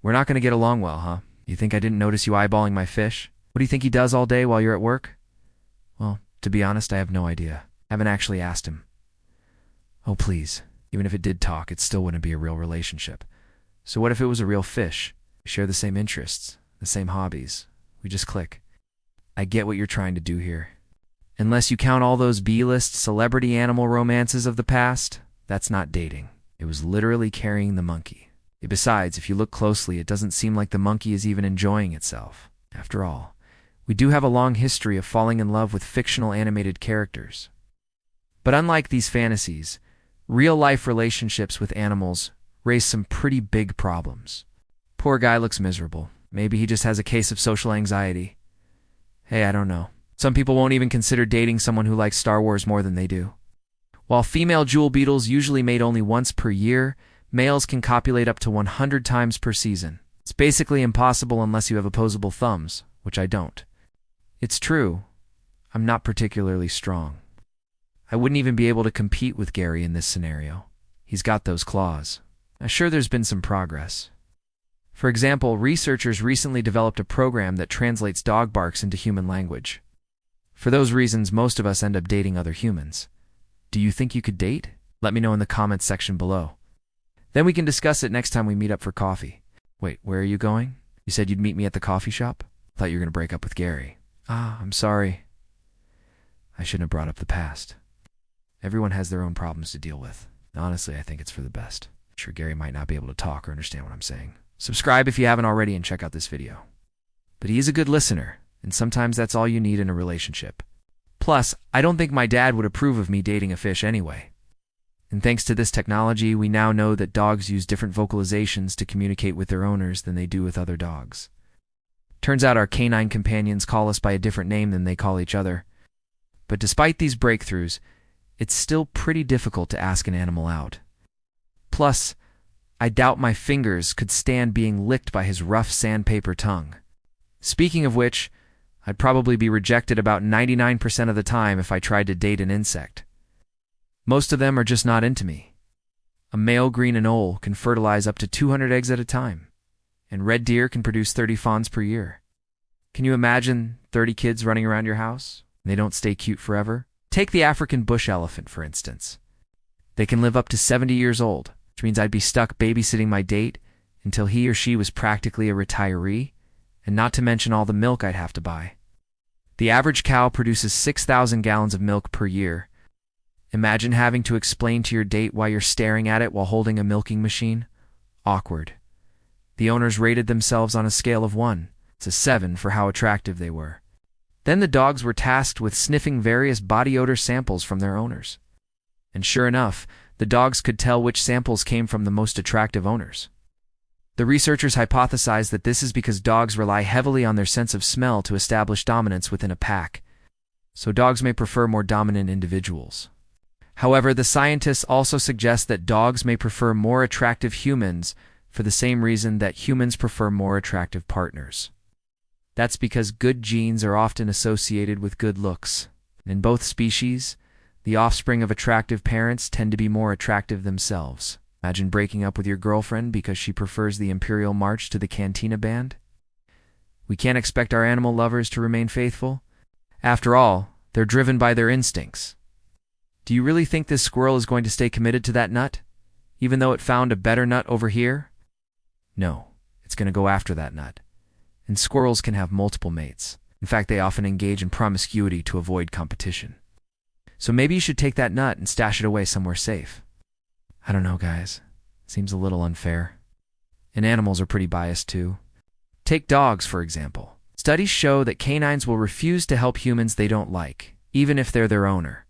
We're not going to get along well, huh? You think I didn't notice you eyeballing my fish? What do you think he does all day while you're at work? Well, to be honest, I have no idea. I haven't actually asked him. Oh, please. Even if it did talk, it still wouldn't be a real relationship. So what if it was a real fish? We share the same interests, the same hobbies. We just click. I get what you're trying to do here. Unless you count all those B-list celebrity animal romances of the past, that's not dating. It was literally carrying the monkey. Besides, if you look closely, it doesn't seem like the monkey is even enjoying itself. After all, we do have a long history of falling in love with fictional animated characters. But unlike these fantasies, real-life relationships with animals raise some pretty big problems. Poor guy looks miserable. Maybe he just has a case of social anxiety. Hey, I don't know. Some people won't even consider dating someone who likes Star Wars more than they do. While female jewel beetles usually mate only once per year, males can copulate up to 100 times per season. It's basically impossible unless you have opposable thumbs, which I don't. It's true, I'm not particularly strong. I wouldn't even be able to compete with Gary in this scenario. He's got those claws. I'm sure there's been some progress. For example, researchers recently developed a program that translates dog barks into human language. For those reasons, most of us end up dating other humans. Do you think you could date? Let me know in the comments section below. Then we can discuss it next time we meet up for coffee. Wait, where are you going? You said you'd meet me at the coffee shop? I thought you were going to break up with Gary. I'm sorry. I shouldn't have brought up the past. Everyone has their own problems to deal with. Honestly, I think it's for the best. I'm sure Gary might not be able to talk or understand what I'm saying. Subscribe if you haven't already and check out this video. But he is a good listener, and sometimes that's all you need in a relationship. Plus, I don't think my dad would approve of me dating a fish anyway. And thanks to this technology, we now know that dogs use different vocalizations to communicate with their owners than they do with other dogs. Turns out our canine companions call us by a different name than they call each other. But despite these breakthroughs, it's still pretty difficult to ask an animal out. Plus, I doubt my fingers could stand being licked by his rough sandpaper tongue. Speaking of which, I'd probably be rejected about 99% of the time if I tried to date an insect. Most of them are just not into me. A male green anole can fertilize up to 200 eggs at a time, and red deer can produce 30 fawns per year. Can you imagine 30 kids running around your house, and they don't stay cute forever? Take the African bush elephant, for instance. They can live up to 70 years old, which means I'd be stuck babysitting my date until he or she was practically a retiree, and not to mention all the milk I'd have to buy. The average cow produces 6,000 gallons of milk per year. Imagine having to explain to your date why you're staring at it while holding a milking machine. Awkward. The owners rated themselves on a scale of 1 to 7 for how attractive they were. Then the dogs were tasked with sniffing various body odor samples from their owners. And sure enough, the dogs could tell which samples came from the most attractive owners. The researchers hypothesized that this is because dogs rely heavily on their sense of smell to establish dominance within a pack, so dogs may prefer more dominant individuals. However, the scientists also suggest that dogs may prefer more attractive humans for the same reason that humans prefer more attractive partners. That's because good genes are often associated with good looks. In both species, the offspring of attractive parents tend to be more attractive themselves. Imagine breaking up with your girlfriend because she prefers the Imperial March to the Cantina Band. We can't expect our animal lovers to remain faithful. After all, they're driven by their instincts. Do you really think this squirrel is going to stay committed to that nut, even though it found a better nut over here? No, it's going to go after that nut. And squirrels can have multiple mates. In fact, they often engage in promiscuity to avoid competition. So maybe you should take that nut and stash it away somewhere safe. I don't know, guys. Seems a little unfair. And animals are pretty biased too. Take dogs, for example. Studies show that canines will refuse to help humans they don't like, even if they're their owner.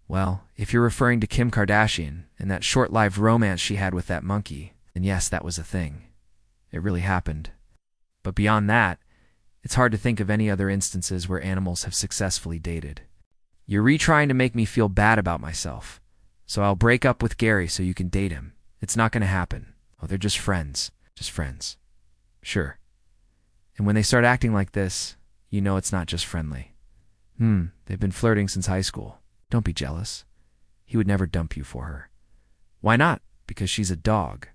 Well, if you're referring to Kim Kardashian and that short-lived romance she had with that monkey, then yes, that was a thing. It really happened. But beyond that, it's hard to think of any other instances where animals have successfully dated. You're trying to make me feel bad about myself. So I'll break up with Gary so you can date him. It's not going to happen. Oh, they're just friends. Just friends. Sure. And when they start acting like this, you know it's not just friendly. They've been flirting since high school. Don't be jealous. He would never dump you for her. Why not? Because she's a dog.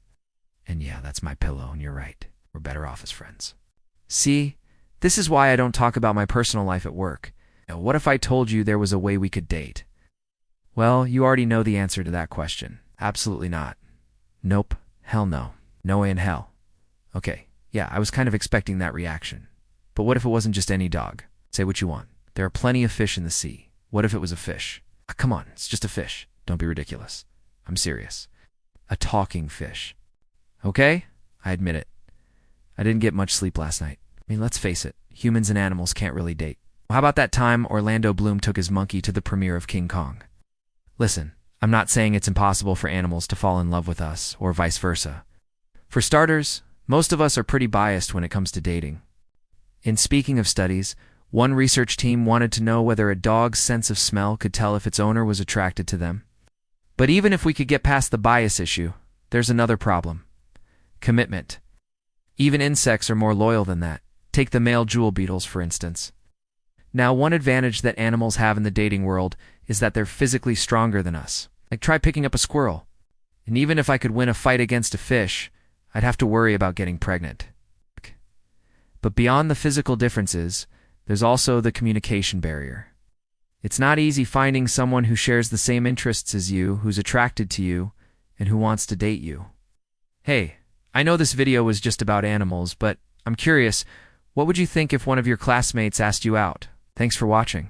And yeah, that's my pillow, and you're right. we're better off as friends. See, this is why I don't talk about my personal life at work. Now, what if I told you there was a way we could date? Well, you already know the answer to that question. Absolutely not. Nope. Hell no. No way in hell. Okay, yeah, I was kind of expecting that reaction. But what if it wasn't just any dog? Say what you want. There are plenty of fish in the sea. What if it was a fish? Ah, come on, it's just a fish. Don't be ridiculous. I'm serious. A talking fish. Okay? I admit it. I didn't get much sleep last night. I mean, let's face it, humans and animals can't really date. Well, how about that time Orlando Bloom took his monkey to the premiere of King Kong? Listen, I'm not saying it's impossible for animals to fall in love with us, or vice versa. For starters, most of us are pretty biased when it comes to dating. In speaking of studies, one research team wanted to know whether a dog's sense of smell could tell if its owner was attracted to them. But even if we could get past the bias issue, there's another problem. Commitment. Even insects are more loyal than that. Take the male jewel beetles, for instance. Now, one advantage that animals have in the dating world is that they're physically stronger than us. Like, try picking up a squirrel. And even if I could win a fight against a fish, I'd have to worry about getting pregnant. But beyond the physical differences, there's also the communication barrier. It's not easy finding someone who shares the same interests as you, who's attracted to you, and who wants to date you. Hey, I know this video was just about animals, but I'm curious, what would you think if one of your classmates asked you out? Thanks for watching.